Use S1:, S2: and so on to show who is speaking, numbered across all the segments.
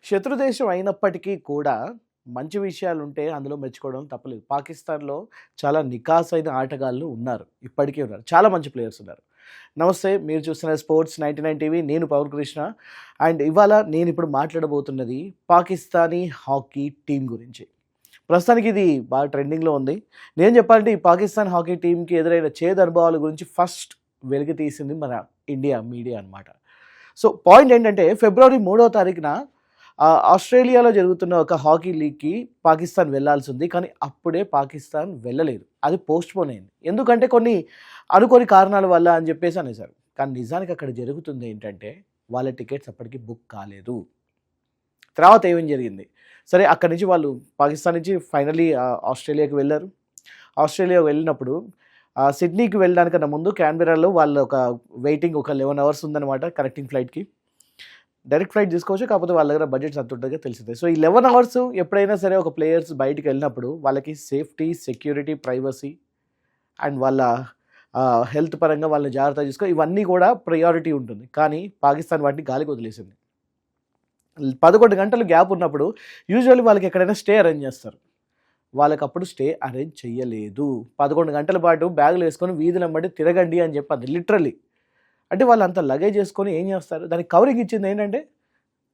S1: శత్రుదేశం అయినప్పటికీ కూడా మంచి విషయాలుంటే అందులో మెచ్చుకోవడం తప్పలేదు. పాకిస్తాన్‌లో చాలా నికాసైన ఆటగాళ్ళు ఉన్నారు. ఇప్పటికీ ఉన్నారు. చాలా మంచి ప్లేయర్స్ ఉన్నారు. నమస్తే. మీరు చూస్తున్న స్పోర్ట్స్ 99 టీవీ. నేను పవన్ కృష్ణ. అండ్ ఇవాళ నేనిప్పుడు మాట్లాడబోతున్నది పాకిస్తానీ హాకీ టీమ్ గురించి. ప్రస్తుతానికి ఇది బాగా ట్రెండింగ్‌లో ఉంది. నేను చెప్పాలంటే ఈ పాకిస్తాన్ హాకీ టీమ్‌కి ఎదురైన చేదు అనుభవాల గురించి ఫస్ట్ వెలికి తీసింది మన ఇండియా మీడియా అన్నమాట. సో పాయింట్ ఏంటంటే ఫిబ్రవరి 3వ తారీఖున ఆస్ట్రేలియాలో జరుగుతున్న ఒక హాకీ లీగ్‌కి పాకిస్తాన్ వెళ్ళాల్సి ఉంది. కానీ అప్పుడే పాకిస్తాన్ వెళ్ళలేదు. అది పోస్ట్‌పోన్ అయింది. ఎందుకంటే కొన్ని అనుకోని కారణాల వల్ల అని చెప్పేసి అనేసారు. కానీ నిజానికి అక్కడ జరుగుతుంది ఏంటంటే వాళ్ళ టికెట్స్ అప్పటికి బుక్ కాలేదు. తర్వాత ఏమేం జరిగింది? సరే అక్కడి నుంచి వాళ్ళు పాకిస్తాన్ నుంచి ఫైనల్లీ ఆస్ట్రేలియాకి వెళ్ళారు. ఆస్ట్రేలియా వెళ్ళినప్పుడు సిడ్నీకి వెళ్ళడానికన్నా ముందు క్యాన్బెరాలో వాళ్ళు ఒక వెయిటింగ్ ఒక 11 అవర్స్ ఉందన్నమాట కనెక్టింగ్ ఫ్లైట్‌కి. డైరెక్ట్ ఫ్లైట్ తీసుకోవచ్చు. కాకపోతే వాళ్ళ దగ్గర బడ్జెట్స్ అంత ఉంటుందో తెలిసిందే. సో ఈ 11 అవర్స్ ఎప్పుడైనా సరే ఒక ప్లేయర్స్ బయటికి వెళ్ళినప్పుడు వాళ్ళకి సేఫ్టీ, సెక్యూరిటీ, ప్రైవసీ అండ్ వాళ్ళ హెల్త్ పరంగా వాళ్ళని జాగ్రత్త చూసుకో ఇవన్నీ కూడా ప్రయారిటీ ఉంటుంది. కానీ పాకిస్తాన్ వాటిని గాలికి వదిలేసింది. 11 గంటలు గ్యాప్ ఉన్నప్పుడు యూజువల్లీ వాళ్ళకి ఎక్కడైనా స్టే అరేంజ్ చేస్తారు. వాళ్ళకప్పుడు స్టే అరేంజ్ చేయలేదు. 11 గంటల పాటు బ్యాగులు వేసుకొని వీధులమ్మటి తిరగండి అని చెప్పారు లిటరల్లీ. అంటే వాళ్ళు అంత లగేజ్ చేసుకొని ఏం చేస్తారు? దానికి కవరింగ్ ఇచ్చింది ఏంటంటే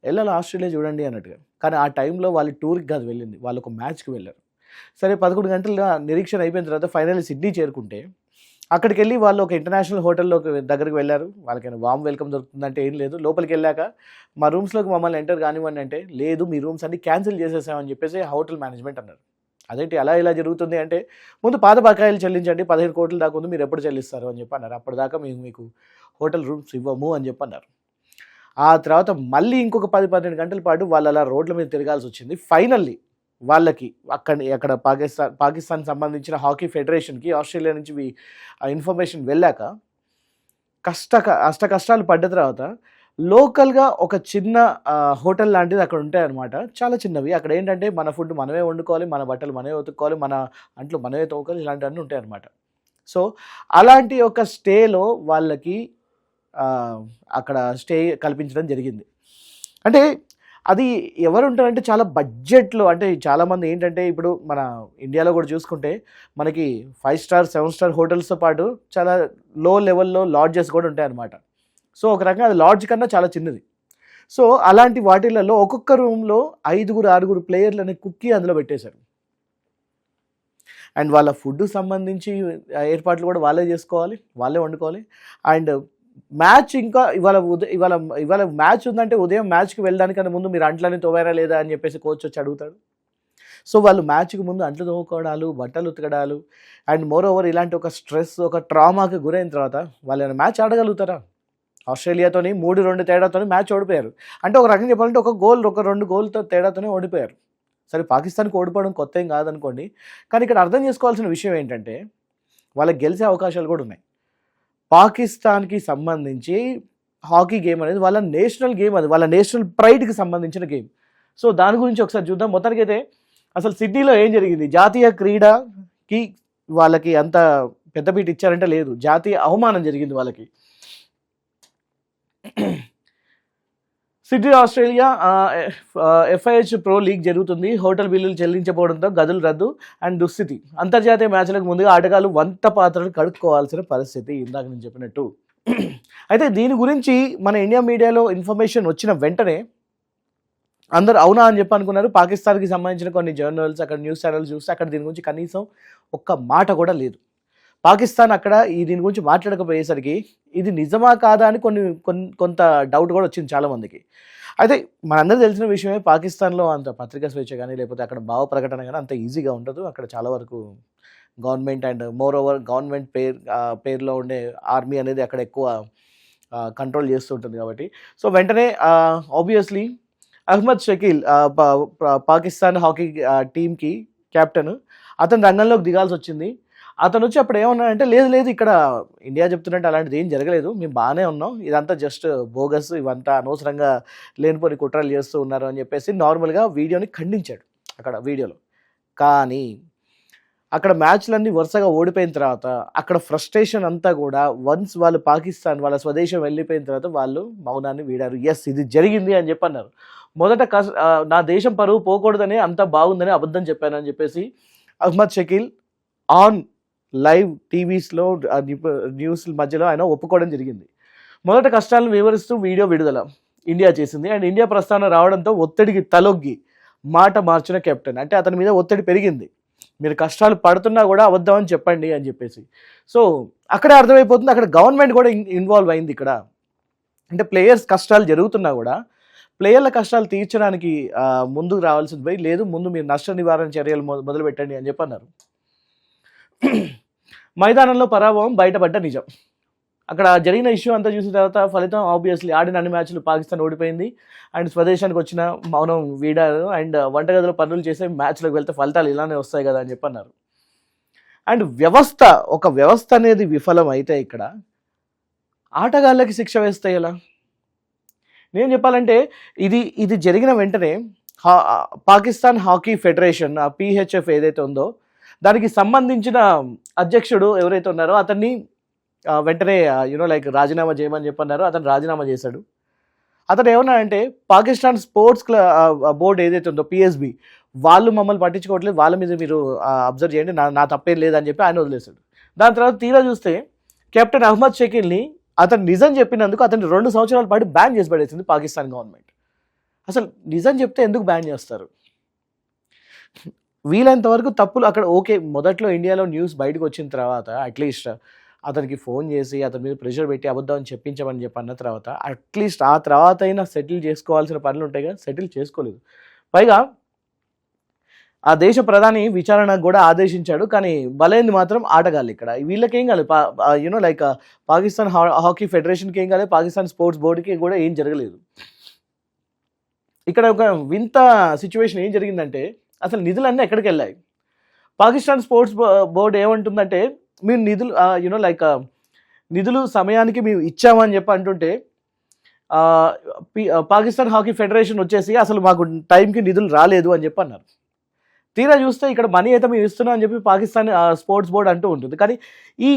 S1: వెళ్ళాలి ఆస్ట్రేలియా చూడండి అన్నట్టుగా. కానీ ఆ టైంలో వాళ్ళు టూర్కి కాదు వెళ్ళింది, వాళ్ళు ఒక మ్యాచ్కి వెళ్ళారు. సరే 11 గంటల నిరీక్షణ అయిపోయిన తర్వాత ఫైనల్లీ సిడ్నీ చేరుకుంటే అక్కడికి వెళ్ళి వాళ్ళు ఒక ఇంటర్నేషనల్ హోటల్లో దగ్గరికి వెళ్ళారు. వాళ్ళకైనా వామ్ వెల్కమ్ దొరుకుతుందంటే ఏం లేదు. లోపలికి వెళ్ళాక మా రూమ్స్లోకి మమ్మల్ని ఎంటర్ కానివ్వండి అంటే లేదు, మీ రూమ్స్ అన్ని క్యాన్సిల్ చేసేసామని చెప్పేసి హోటల్ మేనేజ్మెంట్ అన్నారు. అదేంటి అలా ఇలా జరుగుతుంది అంటే ముందు పాత బకాయిలు చెల్లించండి, 15 కోట్ల దాకా ఉంది, మీరు ఎప్పుడు చెల్లిస్తారు అని చెప్పి అన్నారు. అప్పటిదాకా మేము మీకు హోటల్ రూమ్స్ ఇవ్వము అని చెప్పి అన్నారు. ఆ తర్వాత మళ్ళీ ఇంకొక 10-12 గంటల పాటు వాళ్ళు అలా రోడ్ల మీద తిరగాల్సి వచ్చింది. ఫైనల్లీ వాళ్ళకి అక్కడ పాకిస్తాన్ సంబంధించిన హాకీ ఫెడరేషన్కి ఆస్ట్రేలియా నుంచి ఇన్ఫర్మేషన్ వెళ్ళాక కష్టాలు పడ్డ తర్వాత లోకల్గా ఒక చిన్న హోటల్ లాంటిది అక్కడ ఉంటాయి అన్నమాట. చాలా చిన్నవి. అక్కడ ఏంటంటే మన ఫుడ్ మనమే వండుకోవాలి, మన బట్టలు మనమే ఉతుక్కోవాలి, మన అంట్లు మనమే తోముకోవాలి, ఇలాంటివన్నీ ఉంటాయి అన్నమాట. సో అలాంటి ఒక స్టేలో వాళ్ళకి అక్కడ స్టే కల్పించడం జరిగింది. అంటే అది ఎవరు ఉంటారంటే చాలా బడ్జెట్లో, అంటే చాలామంది ఏంటంటే ఇప్పుడు మన ఇండియాలో కూడా చూసుకుంటే మనకి 5 స్టార్ 7 స్టార్ హోటల్స్తో పాటు చాలా లో లెవెల్లో లాడ్జెస్ కూడా ఉంటాయి అన్నమాట. సో ఒక రకంగా అది లాడ్జ్ కన్నా చాలా చిన్నది. సో అలాంటి వాటిలలో ఒక్కొక్క రూమ్లో 5-6 ప్లేయర్లని కుక్కి అందులో పెట్టేశారు. అండ్ వాళ్ళ ఫుడ్ సంబంధించి ఏర్పాట్లు కూడా వాళ్ళే చేసుకోవాలి, వాళ్ళే వండుకోవాలి. అండ్ మ్యాచ్ ఇంకా ఇవాళ మ్యాచ్ ఉందంటే ఉదయం మ్యాచ్కి వెళ్ళడానికన్నా ముందు మీరు అంట్లని తోమారా లేదా అని చెప్పేసి కోచ్ వచ్చి అడుగుతాడు. సో వాళ్ళు మ్యాచ్కి ముందు అంట్లు తోముకోవడాలు, బట్టలు ఉతకడాలు అండ్ మోర్ ఓవర్ ఇలాంటి ఒక స్ట్రెస్, ఒక ట్రామాకి గురైన తర్వాత వాళ్ళు మ్యాచ్ ఆడగలుగుతారా? ఆస్ట్రేలియాతోని 3-2 తేడాతోని మ్యాచ్ ఓడిపోయారు. అంటే ఒక రకంగా చెప్పాలంటే ఒక 2 గోల్తో తేడాతోనే ఓడిపోయారు. సరే పాకిస్తాన్కి ఓడిపోవడం కొత్త ఏం కాదనుకోండి. కానీ ఇక్కడ అర్థం చేసుకోవాల్సిన విషయం ఏంటంటే వాళ్ళకి గెలిచే అవకాశాలు కూడా ఉన్నాయి. పాకిస్తాన్కి సంబంధించి హాకీ గేమ్ అనేది వాళ్ళ నేషనల్ గేమ్, అది వాళ్ళ నేషనల్ ప్రైడ్కి సంబంధించిన గేమ్. సో దాని గురించి ఒకసారి చూద్దాం. మొత్తానికైతే అసలు సిడ్నీలో ఏం జరిగింది? జాతీయ క్రీడకి వాళ్ళకి అంత పెద్దపీట ఇచ్చారంటే లేదు, జాతీయ అవమానం జరిగింది వాళ్ళకి. Sydney Australia FIH pro league జరుగుతుంది. హోటల్ బిల్లులు చెల్లించకపోవడంతో గదులు రద్దు అండ్ దుస్థితి. అంతర్జాతీయ మ్యాచ్లకు ముందుగా ఆటగాళ్లు వంట పాత్రలు కడుక్కోవాల్సిన పరిస్థితి, ఇందాక నేను చెప్పినట్టు. అయితే దీని గురించి మన ఇండియా మీడియాలో ఇన్ఫర్మేషన్ వచ్చిన వెంటనే అందరూ అవునా అని చెప్పి అనుకున్నారు. పాకిస్తాన్కి సంబంధించిన కొన్ని జర్నల్స్, అక్కడ న్యూస్ ఛానల్స్ చూస్తే అక్కడ దీని గురించి కనీసం ఒక్క మాట కూడా లేదు. పాకిస్తాన్ అక్కడ దీని గురించి మాట్లాడకపోయేసరికి ఇది నిజమా కాదా అని కొంత డౌట్ కూడా వచ్చింది చాలామందికి. అయితే మనందరూ తెలిసిన విషయమే, పాకిస్తాన్లో అంత పత్రికా స్వేచ్ఛ కానీ లేకపోతే అక్కడ భావ ప్రకటన కానీ అంత ఈజీగా ఉండదు. అక్కడ చాలా వరకు government and more over government పేరులో ఉండే ఆర్మీ అనేది అక్కడ ఎక్కువ కంట్రోల్ చేస్తూ ఉంటుంది కాబట్టి. సో వెంటనే ఆబ్వియస్లీ అహ్మద్ షకీల్ పాకిస్తాన్ హాకీ టీమ్కి కెప్టెన్, అతను రంగంలోకి దిగాల్సి వచ్చింది. అతను వచ్చి అప్పుడు ఏమన్నాడంటే లేదు ఇక్కడ ఇండియా చెప్తున్నట్టు అలాంటిది ఏం జరగలేదు, మేము బాగానే ఉన్నాం, ఇదంతా జస్ట్ బోగస్, ఇవంతా అనవసరంగా లేనిపోని కుట్రలు చేస్తూ ఉన్నారు అని చెప్పేసి నార్మల్గా వీడియోని ఖండించాడు అక్కడ వీడియోలో. కానీ అక్కడ మ్యాచ్లన్నీ వరుసగా ఓడిపోయిన తర్వాత అక్కడ ఫ్రస్ట్రేషన్ అంతా కూడా వన్స్ వాళ్ళు పాకిస్తాన్ వాళ్ళ స్వదేశం వెళ్ళిపోయిన తర్వాత వాళ్ళు మౌనాన్ని వీడారు. ఎస్ ఇది జరిగింది అని చెప్పి అన్నారు. మొదట నా దేశం పరువు పోకూడదని అంత బాగుందని అబద్ధం చెప్పానని చెప్పేసి అహ్మద్ షకీల్ ఆన్ లైవ్ టీవీస్లో న్యూస్ మధ్యలో ఆయన ఒప్పుకోవడం జరిగింది. మొదట కష్టాలను వివరిస్తూ వీడియో విడుదల ఇండియా చేసింది. అండ్ ఇండియా ప్రస్థానం రావడంతో ఒత్తిడికి తలొగ్గి మాట మార్చిన కెప్టెన్. అంటే అతని మీద ఒత్తిడి పెరిగింది, మీరు కష్టాలు పడుతున్నా కూడా అబద్ధం అని చెప్పండి అని చెప్పేసి. సో అక్కడే అర్థమైపోతుంది, అక్కడ గవర్నమెంట్ కూడా ఇన్వాల్వ్ అయింది. ఇక్కడ అంటే ప్లేయర్స్ కష్టాలు జరుగుతున్నా కూడా ప్లేయర్ల కష్టాలు తీర్చడానికి ముందుకు రావాల్సింది పోయి, లేదు ముందు మీరు నష్ట నివారణ చర్యలు మొదలు పెట్టండి అని చెప్పి అన్నారు. మైదానంలో పరాభవం బయటపడ్డ నిజం. అక్కడ జరిగిన ఇష్యూ అంతా చూసిన తర్వాత ఫలితం ఆబ్వియస్లీ ఆడిన అన్ని మ్యాచ్లు పాకిస్తాన్ ఓడిపోయింది. అండ్ స్వదేశానికి వచ్చిన మౌనం వీడారు. అండ్ వంటగదిలో పనులు చేసే మ్యాచ్లకు వెళ్తే ఫలితాలు ఇలానే వస్తాయి కదా అని చెప్పి అన్నారు. అండ్ ఒక వ్యవస్థ అనేది విఫలం అయితే ఇక్కడ ఆటగాళ్ళకి శిక్ష వేస్తే ఎలా? నేను చెప్పాలంటే ఇది జరిగిన వెంటనే పాకిస్తాన్ హాకీ ఫెడరేషన్ PHF ఏదైతే ఉందో దానికి సంబంధించిన అధ్యక్షుడు ఎవరైతే ఉన్నారో అతన్ని వెంటనే లైక్ రాజీనామా చేయమని చెప్పన్నారు. అతను రాజీనామా చేశాడు. అతను ఏమన్నాడంటే పాకిస్తాన్ స్పోర్ట్స్ బోర్డు ఏదైతే ఉందో PSB వాళ్ళు మమ్మల్ని పట్టించుకోవట్లేదు, వాళ్ళ మీద మీరు అబ్జర్వ్ చేయండి, నా తప్పేం లేదని చెప్పి ఆయన వదిలేశాడు. దాని తర్వాత తీరా చూస్తే కెప్టెన్ అహ్మద్ షకీల్ని అతను నిజం చెప్పినందుకు అతన్ని 2 సంవత్సరాల పాటు బ్యాన్ చేసి పడేసింది పాకిస్తాన్ గవర్నమెంట్. అసలు నిజం చెప్తే ఎందుకు బ్యాన్ చేస్తారు? వీలైనంత వరకు తప్పులు అక్కడ ఓకే. మొదట్లో ఇండియాలో న్యూస్ బయటకు వచ్చిన తర్వాత అట్లీస్ట్ అతనికి ఫోన్ చేసి అతని మీద ప్రెషర్ పెట్టి అబద్ధం అని చెప్పించమని చెప్పి అన్న తర్వాత అట్లీస్ట్ ఆ తర్వాత అయినా సెటిల్ చేసుకోవాల్సిన పనులు ఉంటాయి కదా, సెటిల్ చేసుకోలేదు. పైగా ఆ దేశ ప్రధాని విచారణకు కూడా ఆదేశించాడు, కానీ బలైంది మాత్రం ఆటగాళ్ళు. ఇక్కడ వీళ్ళకి ఏం కాలేదు, లైక్ పాకిస్తాన్ హాకీ ఫెడరేషన్కి ఏం కాలేదు, పాకిస్తాన్ స్పోర్ట్స్ బోర్డుకి కూడా ఏం జరగలేదు. ఇక్కడ ఒక వింత సిచ్యువేషన్ ఏం జరిగిందంటే అసలు నిధులన్నీ ఎక్కడికి వెళ్ళాయి? పాకిస్తాన్ స్పోర్ట్స్ బోర్డు ఏమంటుందంటే మీరు నిధులు లైక్ నిధులు సమయానికి మేము ఇచ్చామని చెప్పి అంటుంటే పాకిస్తాన్ హాకీ ఫెడరేషన్ వచ్చేసి అసలు మాకు టైంకి నిధులు రాలేదు అని చెప్పి అన్నారు. తీరా చూస్తే ఇక్కడ మనీ అయితే మేము ఇస్తున్నాం అని చెప్పి పాకిస్తాన్ స్పోర్ట్స్ బోర్డు అంటూ ఉంటుంది. కానీ ఈ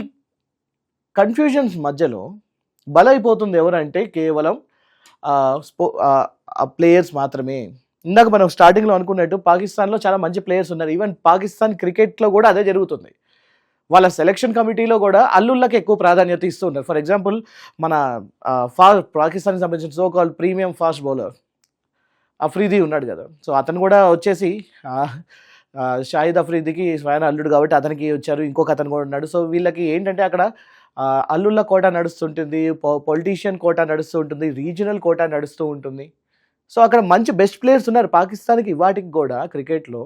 S1: కన్ఫ్యూజన్స్ మధ్యలో బలైపోతుంది ఎవరంటే కేవలం ప్లేయర్స్ మాత్రమే. ఇందాక మనం స్టార్టింగ్లో అనుకున్నట్టు పాకిస్తాన్లో చాలా మంచి ప్లేయర్స్ ఉన్నారు. ఈవెన్ పాకిస్తాన్ క్రికెట్లో కూడా అదే జరుగుతుంది. వాళ్ళ సెలక్షన్ కమిటీలో కూడా అల్లుళ్ళకి ఎక్కువ ప్రాధాన్యత ఇస్తూ ఉన్నారు. ఫర్ ఎగ్జాంపుల్ మన పాకిస్తాన్కి సంబంధించిన so called premium fast bowler Afridi ఉన్నాడు కదా, సో అతను కూడా వచ్చేసి షాహిద్ అఫ్రీదికి స్వయం అల్లుడు కాబట్టి అతనికి వచ్చారు. ఇంకొక అతను కూడా ఉన్నాడు. సో వీళ్ళకి ఏంటంటే అక్కడ అల్లుళ్ళ కోటా నడుస్తుంటుంది, పొలిటీషియన్ కోటా నడుస్తూ ఉంటుంది, రీజనల్ కోటా నడుస్తూ ఉంటుంది. సో అక్కడ మంచి బెస్ట్ ప్లేయర్స్ ఉన్నారు. పాకిస్తాన్కి వాటికి కూడా క్రికెట్లో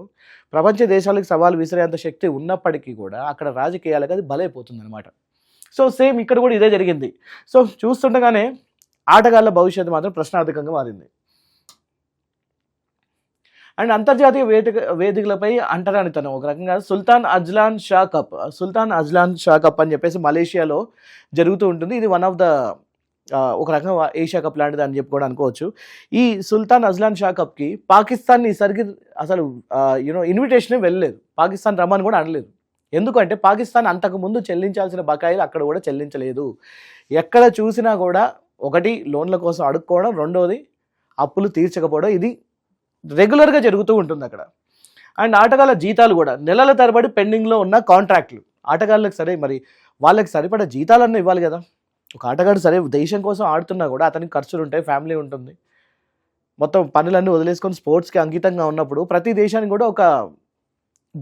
S1: ప్రపంచ దేశాలకు సవాల్ విసిరేంత శక్తి ఉన్నప్పటికీ కూడా అక్కడ రాజకీయాలకు అది బలైపోతుంది అనమాట. సో సేమ్ ఇక్కడ కూడా ఇదే జరిగింది. సో చూస్తుండగానే ఆటగాళ్ళ భవిష్యత్తు మాత్రం ప్రశ్నార్థకంగా మారింది. అండ్ అంతర్జాతీయ వేదికలపై అంటరానితనం ఒక రకంగా సుల్తాన్ అజ్లాన్ షా కప్ అని చెప్పేసి మలేషియాలో జరుగుతూ ఉంటుంది. ఇది వన్ ఆఫ్ ద ఒక రకంగా ఏషియా కప్ లాంటిది అని చెప్పి కూడా అనుకోవచ్చు. ఈ సుల్తాన్ అజ్లాన్ షా కప్కి పాకిస్తాన్ ఈసరికి అసలు ఇన్విటేషనే వెళ్ళలేదు, పాకిస్తాన్ రమ్మని కూడా అనలేదు. ఎందుకంటే పాకిస్తాన్ అంతకుముందు చెల్లించాల్సిన బకాయిలు అక్కడ కూడా చెల్లించలేదు. ఎక్కడ చూసినా కూడా ఒకటి లోన్ల కోసం అడుక్కోవడం, రెండోది అప్పులు తీర్చకపోవడం, ఇది రెగ్యులర్గా జరుగుతూ ఉంటుంది అక్కడ. అండ్ ఆటగాళ్ళ జీతాలు కూడా నెలల తరబడి పెండింగ్లో ఉన్న కాంట్రాక్ట్లు. ఆటగాళ్ళకి సరే మరి వాళ్ళకి సరిపడా జీతాలన్నీ ఇవ్వాలి కదా. ఒక ఆటగాడు సరే దేశం కోసం ఆడుతున్నా కూడా అతనికి ఖర్చులు ఉంటాయి, ఫ్యామిలీ ఉంటుంది, మొత్తం పనులన్నీ వదిలేసుకొని స్పోర్ట్స్కి అంకితంగా ఉన్నప్పుడు ప్రతి దేశానికి కూడా ఒక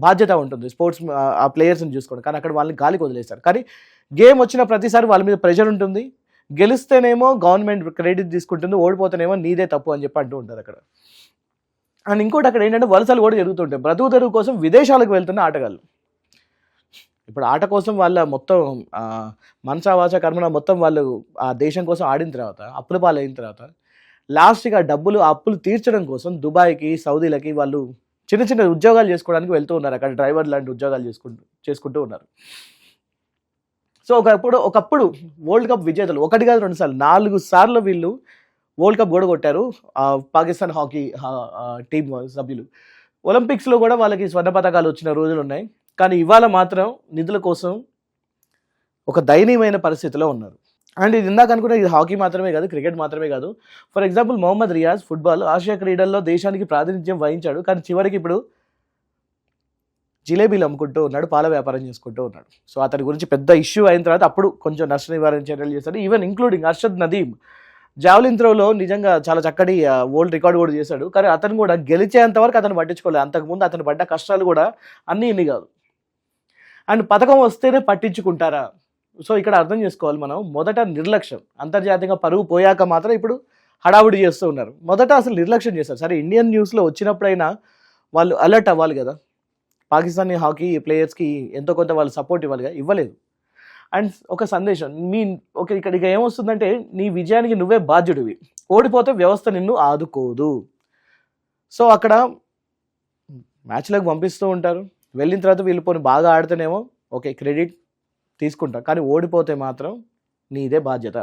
S1: బాధ్యత ఉంటుంది స్పోర్ట్స్ ఆ ప్లేయర్స్ని చూసుకోండి. కానీ అక్కడ వాళ్ళని గాలికి వదిలేస్తారు. కానీ గేమ్ వచ్చిన ప్రతిసారి వాళ్ళ మీద ప్రెషర్ ఉంటుంది. గెలిస్తేనేమో గవర్నమెంట్ క్రెడిట్ తీసుకుంటుంది, ఓడిపోతేనేమో నీదే తప్పు అని చెప్పి అంటూ ఉంటారు అక్కడ. అండ్ ఇంకోటి అక్కడ ఏంటంటే వలసలు కూడా జరుగుతుంటాయి. బ్రతుకు తెరువు కోసం విదేశాలకు వెళ్తున్న ఆటగాళ్ళు. ఇప్పుడు ఆట కోసం వాళ్ళ మొత్తం మనసా వాచ కర్మన మొత్తం వాళ్ళు ఆ దేశం కోసం ఆడిన తర్వాత అప్పుల పాలైన తర్వాత లాస్ట్గా అప్పులు తీర్చడం కోసం దుబాయ్కి, సౌదీలకి వాళ్ళు చిన్న చిన్న ఉద్యోగాలు చేసుకోవడానికి వెళ్తూ ఉన్నారు. అక్కడ డ్రైవర్ లాంటి ఉద్యోగాలు చేసుకుంటూ ఉన్నారు. సో ఒకప్పుడు వరల్డ్ కప్ విజేతలు 1 కాదు 2 సార్లు 4 సార్లు వీళ్ళు వరల్డ్ కప్ కూడా కొట్టారు పాకిస్తాన్ హాకీ టీం సభ్యులు. ఒలింపిక్స్లో కూడా వాళ్ళకి స్వర్ణ పథకాలు వచ్చిన రోజులు ఉన్నాయి. కానీ ఇవాళ మాత్రం నిధుల కోసం ఒక దయనీయమైన పరిస్థితిలో ఉన్నారు. అండ్ ఇది ఇందాక అనుకున్న ఇది హాకీ మాత్రమే కాదు, క్రికెట్ మాత్రమే కాదు. For example Mohammed Riyaz football Asia క్రీడల్లో దేశానికి ప్రాతినిధ్యం వహించాడు. కానీ చివరికి ఇప్పుడు జిలేబీలు అమ్ముకుంటూ ఉన్నాడు, పాల వ్యాపారం చేసుకుంటూ ఉన్నాడు. సో అతని గురించి పెద్ద ఇష్యూ అయిన తర్వాత అప్పుడు కొంచెం నష్ట నివారణ చర్యలు చేశాడు. Even including Arshad Nadeem javelin త్రోలో నిజంగా చాలా చక్కటి వరల్డ్ రికార్డ్ కూడా చేశాడు. కానీ అతను కూడా గెలిచేంత వరకు అతను పట్టించుకోలేదు. అంతకుముందు అతను పడ్డ కష్టాలు కూడా అన్నీ ఇన్ని కాదు. అండ్ పథకం వస్తేనే పట్టించుకుంటారా? సో ఇక్కడ అర్థం చేసుకోవాలి మనం, మొదట నిర్లక్ష్యం. అంతర్జాతీయంగా పరువు పోయాక మాత్రం ఇప్పుడు హడావుడి చేస్తూ ఉన్నారు. మొదట అసలు నిర్లక్ష్యం చేశారు. సరే ఇండియన్ న్యూస్లో వచ్చినప్పుడైనా వాళ్ళు అలర్ట్ అవ్వాలి కదా, పాకిస్తానీ హాకీ ప్లేయర్స్కి ఎంతో కొంత వాళ్ళు సపోర్ట్ ఇవ్వాలిగా, ఇవ్వలేదు. అండ్ ఒక సందేశం ఇక్కడ ఏమొస్తుందంటే, నీ విజయానికి నువ్వే బాధ్యుడివి, ఓడిపోతే వ్యవస్థ నిన్ను ఆదుకోదు. సో అక్కడ మ్యాచ్లకు పంపిస్తూ ఉంటారు, వెళ్ళిన తర్వాత వీళ్ళు పోనీ బాగా ఆడితేనేమో ఓకే క్రెడిట్ తీసుకుంటా, కానీ ఓడిపోతే మాత్రం నీదే బాధ్యత.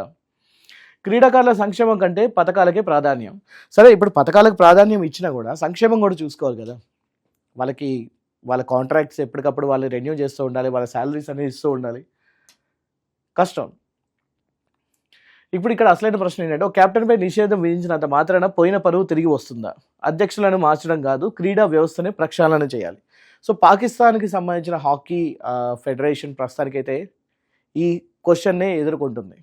S1: క్రీడాకారుల సంక్షేమం కంటే పథకాలకే ప్రాధాన్యం. సరే ఇప్పుడు పథకాలకు ప్రాధాన్యం ఇచ్చినా కూడా సంక్షేమం కూడా చూసుకోవాలి కదా. వాళ్ళ కాంట్రాక్ట్స్ ఎప్పటికప్పుడు వాళ్ళు రెన్యూ చేస్తూ ఉండాలి, వాళ్ళ శాలరీస్ అనేది ఇస్తూ ఉండాలి. కష్టం. ఇప్పుడు ఇక్కడ అసలైన ప్రశ్న ఏంటంటే, ఒక కెప్టెన్పై నిషేధం విధించినంత మాత్రాన పోయిన పరువు తిరిగి వస్తుందా? అధ్యక్షులను మార్చడం కాదు, క్రీడా వ్యవస్థనే ప్రక్షాళన చేయాలి. సో పాకిస్తాన్కి సంబంధించిన హాకీ ఫెడరేషన్ ప్రస్తుతానికైతే ఈ క్వశ్చన్నే ఎదుర్కొంటుంది.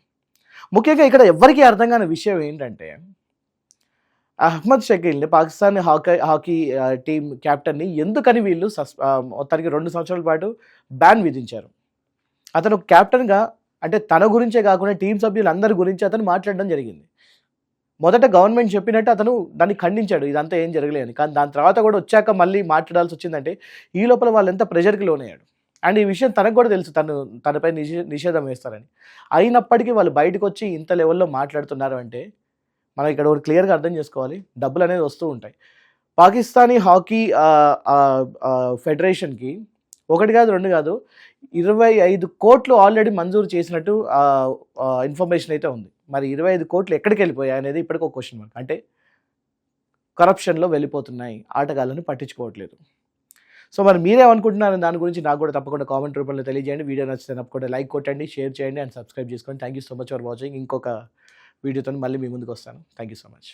S1: ముఖ్యంగా ఇక్కడ ఎవరికీ అర్థం కాని విషయం ఏంటంటే, అహ్మద్ షకీల్ని పాకిస్తాన్ హాకీ టీం కెప్టెన్ని ఎందుకని వీళ్ళు మొత్తానికి 2 సంవత్సరాల పాటు బ్యాన్ విధించారు. అతను కెప్టెన్గా అంటే తన గురించే కాకుండా టీం సభ్యులందరి గురించి అతను మాట్లాడడం జరిగింది. మొదట గవర్నమెంట్ చెప్పినట్టు అతను దాన్ని ఖండించాడు, ఇదంతా ఏం జరగలేదు. కానీ దాని తర్వాత కూడా వచ్చాక మళ్ళీ మాట్లాడాల్సి వచ్చిందంటే ఈ లోపల వాళ్ళు ఎంత ప్రెషర్కి లోనయ్యాడు. అండ్ ఈ విషయం తనకు కూడా తెలుసు, తనపై నిషేధం వేస్తారని. అయినప్పటికీ వాళ్ళు బయటకు వచ్చి ఇంత లెవెల్లో మాట్లాడుతున్నారు అంటే మనం ఇక్కడ ఒకటి క్లియర్గా అర్థం చేసుకోవాలి, డబ్బులు అనేది వస్తూ ఉంటాయి. పాకిస్తానీ హాకీ ఫెడరేషన్కి 1 కాదు 2 కాదు 25 కోట్లు ఆల్రెడీ మంజూరు చేసినట్టు ఇన్ఫర్మేషన్ అయితే ఉంది. మరి 25 కోట్లు ఎక్కడికి వెళ్ళిపోయాయి అనేది ఇప్పటికీ ఒక క్వశ్చన్ మార్క్. అంటే కరప్షన్లో వెళ్ళిపోతున్నాయి, ఆటగాళ్ళని పట్టించుకోవట్లేదు. సో మరి మీరేమనుకుంటున్నారు దాని గురించి నాకు కూడా తప్పకుండా కామెంట్ రూపంలో తెలియజేయండి. వీడియో నచ్చితే తప్పకుండా లైక్ కొట్టండి, షేర్ చేయండి అండ్ సబ్స్క్రైబ్ చేసుకోండి. Thank you so much for watching. ఇంకొక వీడియోతో మళ్ళీ మీ ముందుకు వస్తాను. Thank you so much.